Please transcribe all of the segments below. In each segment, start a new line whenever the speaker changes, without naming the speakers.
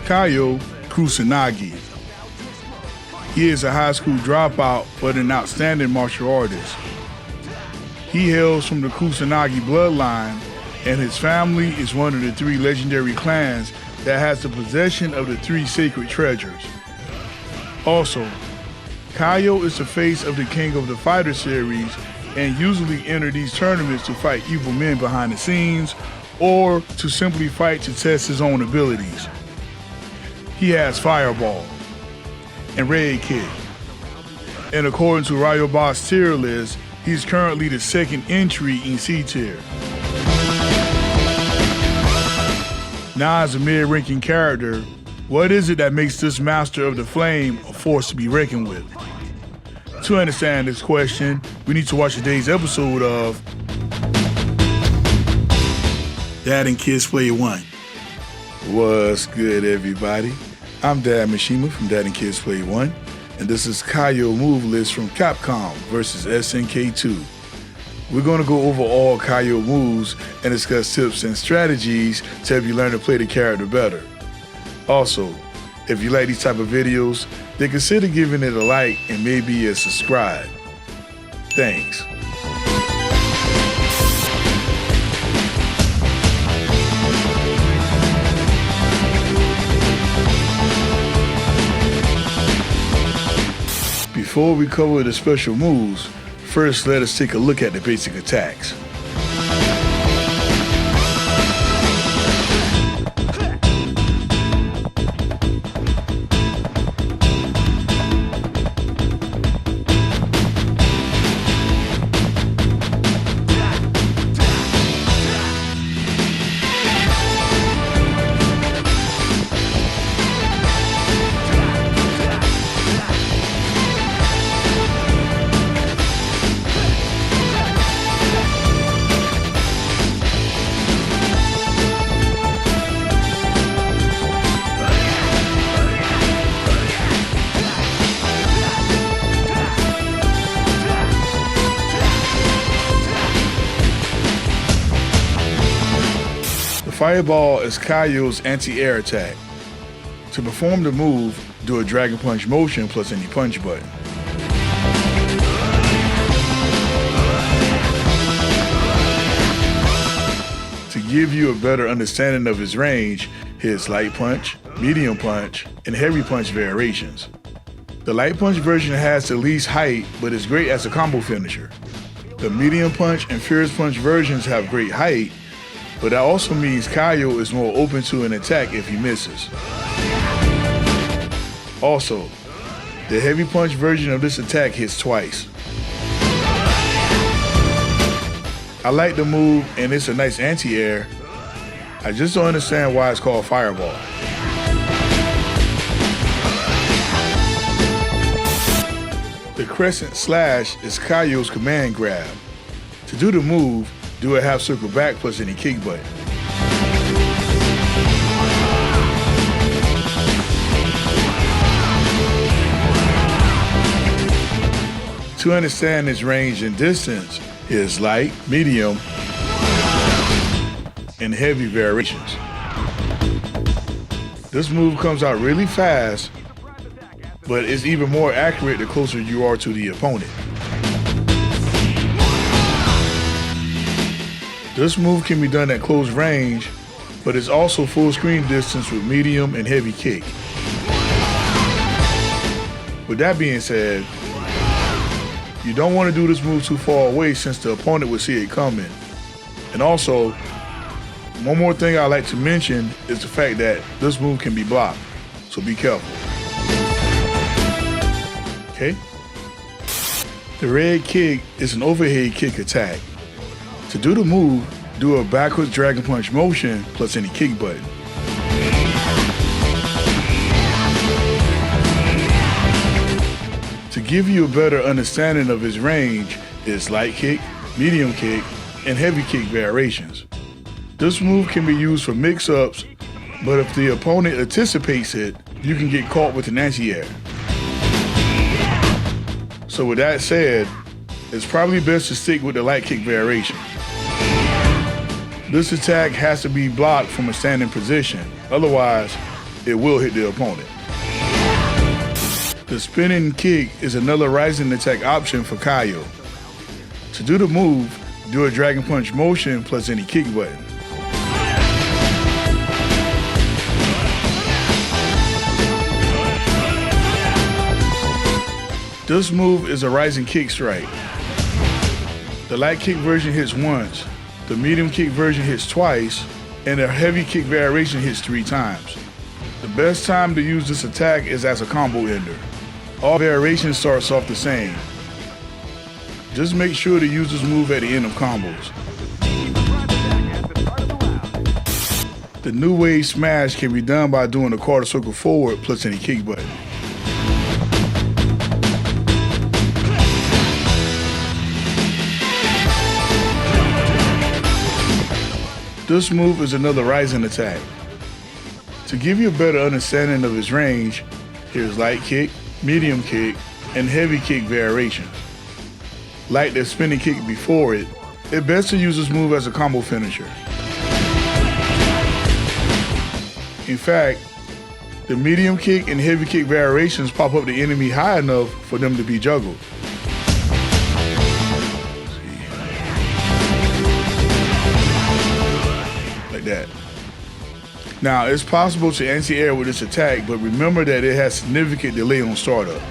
Kyo Kunsanagi. He is a high school dropout but an outstanding martial artist. He hails from the Kusanagi bloodline, and his family is one of the 3 legendary clans that has the possession of the 3 sacred treasures. Also, Kyo is the face of the King of the Fighter series and usually enter these tournaments to fight evil men behind the scenes or to simply fight to test his own abilities. He has Fireball and Red Kick. And according to Ryo Boss tier list, he's currently the 2nd entry in C tier. Now, as a mid-ranking character, what is it that makes this Master of the Flame a force to be reckoned with? To understand this question, we need to watch today's episode of Dad and Kids Play 1. What's good, everybody? I'm Dad Mishima from Dad and Kids Play 1, and this is Kyo move list from Capcom versus SNK2. We're going to go over all Kyo moves and discuss tips and strategies to help you learn to play the character better. Also, if you like these type of videos, then consider giving it a like and maybe a subscribe. Thanks. Before we cover the special moves, first let us take a look at the basic attacks. Fireball is Kyo's anti-air attack. To perform the move, do a Dragon Punch motion plus any punch button. To give you a better understanding of his range, his Light Punch, Medium Punch, and Heavy Punch variations. The Light Punch version has the least height, but is great as a combo finisher. The Medium Punch and Fierce Punch versions have great height, but that also means Kyo is more open to an attack if he misses. Also, the Heavy Punch version of this attack hits twice. I like the move and it's a nice anti-air. I just don't understand why it's called Fireball. The Crescent Slash is Kyo's command grab. To do the move, do a half circle back plus any kick button. To understand its range and distance, is light, medium, and heavy variations. This move comes out really fast, but it's even more accurate the closer you are to the opponent. This move can be done at close range, but it's also full screen distance with medium and heavy kick. With that being said, you don't want to do this move too far away since the opponent will see it coming. And also, one more thing I like to mention is the fact that this move can be blocked, so be careful. Okay? The Red Kick is an overhead kick attack. To do the move, do a backwards Dragon Punch motion plus any kick button. To give you a better understanding of his range is light kick, medium kick, and heavy kick variations. This move can be used for mix-ups, but if the opponent anticipates it, you can get caught with an anti-air. So with that said, it's probably best to stick with the light kick variation. This attack has to be blocked from a standing position, otherwise it will hit the opponent. The spinning kick is another rising attack option for Kyo. To do the move, do a Dragon Punch motion plus any kick button. This move is a rising kick strike. The light kick version hits once, the medium kick version hits twice, and the heavy kick variation hits 3 times. The best time to use this attack is as a combo ender. All variations starts off the same. Just make sure to use this move at the end of combos. The new wave smash can be done by doing a quarter circle forward plus any kick button. This move is another rising attack. To give you a better understanding of its range, here's light kick, medium kick, and heavy kick variations. Like the spinning kick before it, it's best to use this move as a combo finisher. In fact, the medium kick and heavy kick variations pop up the enemy high enough for them to be juggled. Like that. Now, it's possible to anti-air with this attack, but remember that it has significant delay on startup.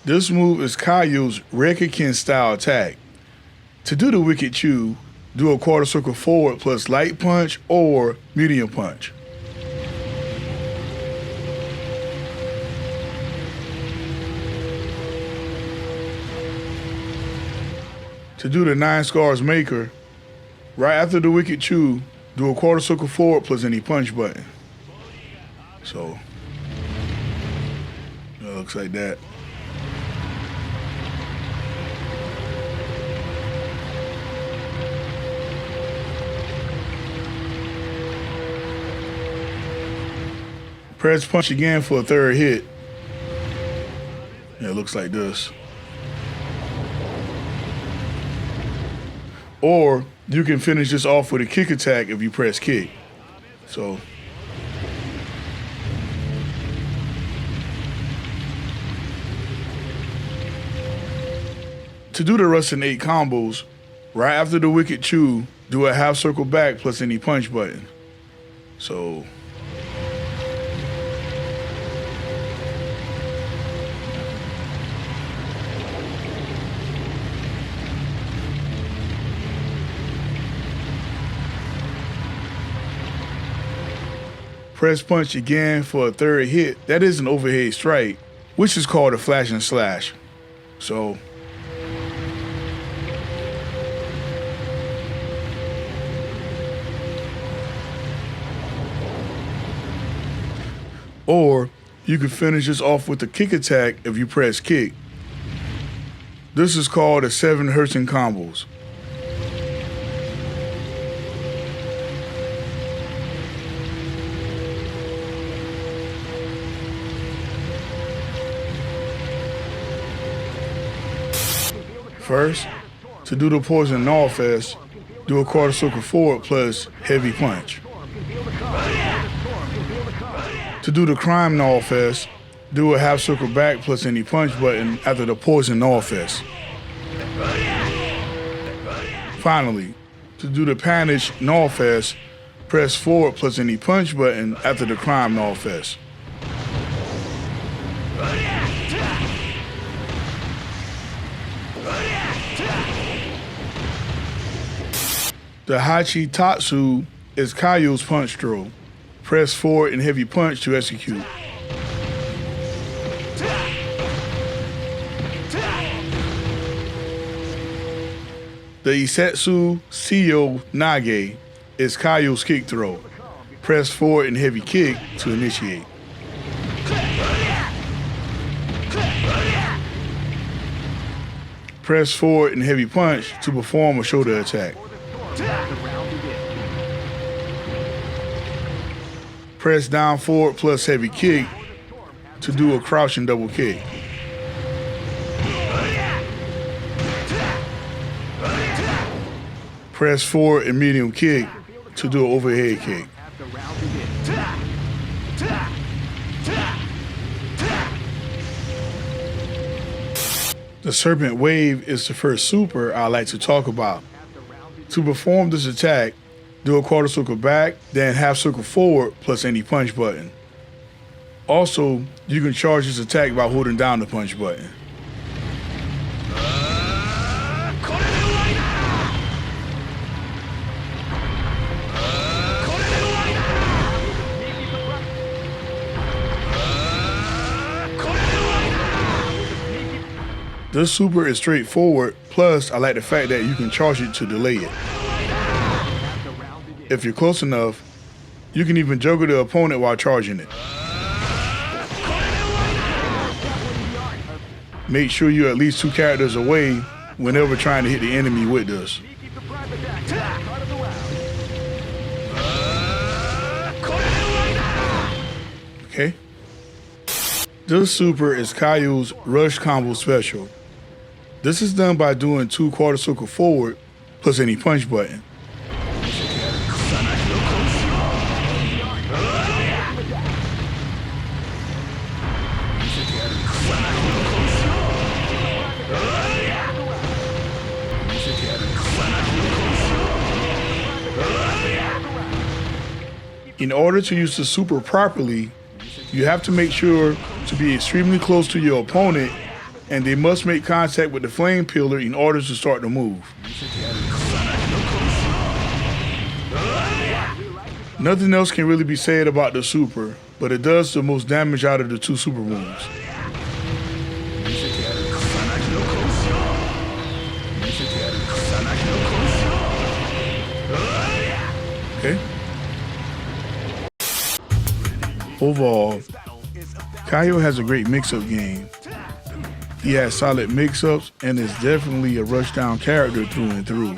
This move is Kyo's Rekiken style attack. To do the Wicked Chew, do a quarter circle forward plus light punch or medium punch. To do the 9 Scars Maker, right after the Wicked Chew, do a quarter circle forward plus any punch button. So, it looks like that. Press punch again for a 3rd hit. Yeah, it looks like this. Or you can finish this off with a kick attack if you press kick. So. To do the rest in 8 combos, right after the Wicked Chew, do a half circle back plus any punch button. So. Press punch again for a 3rd hit. That is an overhead strike, which is called a Crescent Slash. So. Or you can finish this off with a kick attack if you press kick. This is called a 7 Hertzen combos. First, to do the Poison Gnawfest, do a quarter circle forward plus heavy punch. To do the Crime Gnawfest, do a half circle back plus any punch button after the Poison Gnawfest. Finally, to do the Panish Gnawfest, press forward plus any punch button after the Crime Gnawfest. The Hachi Tatsu is Kyo's punch throw. Press forward and heavy punch to execute. The Isetsu Seyo Nage is Kyo's kick throw. Press forward and heavy kick to initiate. Press forward and heavy punch to perform a shoulder attack. Press down forward plus heavy kick to do a crouching double kick. Press forward and medium kick to do an overhead kick. The Serpent Wave is the first super I like to talk about. To perform this attack, do a quarter circle back, then half circle forward plus any punch button. Also, you can charge this attack by holding down the punch button. This super is straightforward, plus I like the fact that you can charge it to delay it. If you're close enough, you can even juggle the opponent while charging it. Make sure you're at least 2 characters away whenever trying to hit the enemy with this. Okay. This super is Kyo's Rush Combo Special. This is done by doing 2 quarter circle forward plus any punch button. In order to use the super properly, you have to make sure to be extremely close to your opponent, and they must make contact with the flame pillar in order to start the move. Nothing else can really be said about the super, but it does the most damage out of the 2 super moves. Okay. Overall, Kyo has a great mix-up game. He has solid mix-ups and is definitely a rushdown character through and through.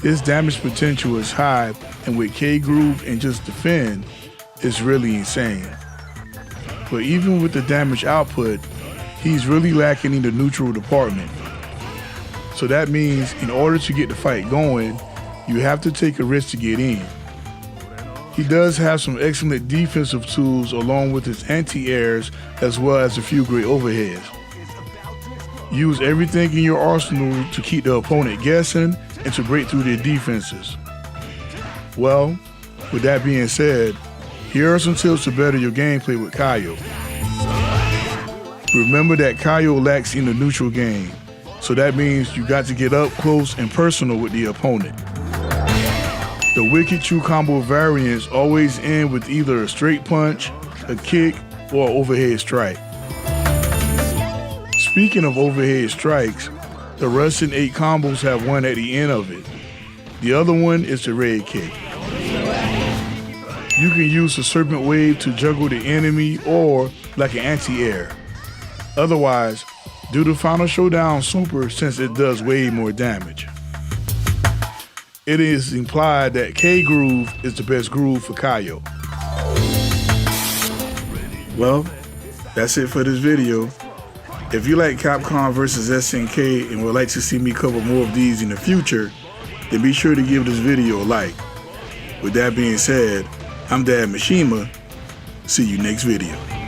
His damage potential is high, and with K-Groove and just defend, it's really insane. But even with the damage output, he's really lacking in the neutral department. So that means in order to get the fight going, you have to take a risk to get in. He does have some excellent defensive tools along with his anti-airs as well as a few great overheads. Use everything in your arsenal to keep the opponent guessing and to break through their defenses. Well, with that being said, here are some tips to better your gameplay with Kyo. Remember that Kyo lacks in the neutral game, so that means you got to get up close and personal with the opponent. The Wicked True Combo variants always end with either a straight punch, a kick, or an overhead strike. Speaking of overhead strikes, the Rustin 8 combos have one at the end of it. The other one is the red kick. You can use the Serpent Wave to juggle the enemy or like an anti-air. Otherwise, do the final Showdown super since it does way more damage. It is implied that K-Groove is the best groove for Kyo. Well, that's it for this video. If you like Capcom vs SNK and would like to see me cover more of these in the future, then be sure to give this video a like. With that being said, I'm Dad Mishima. See you next video.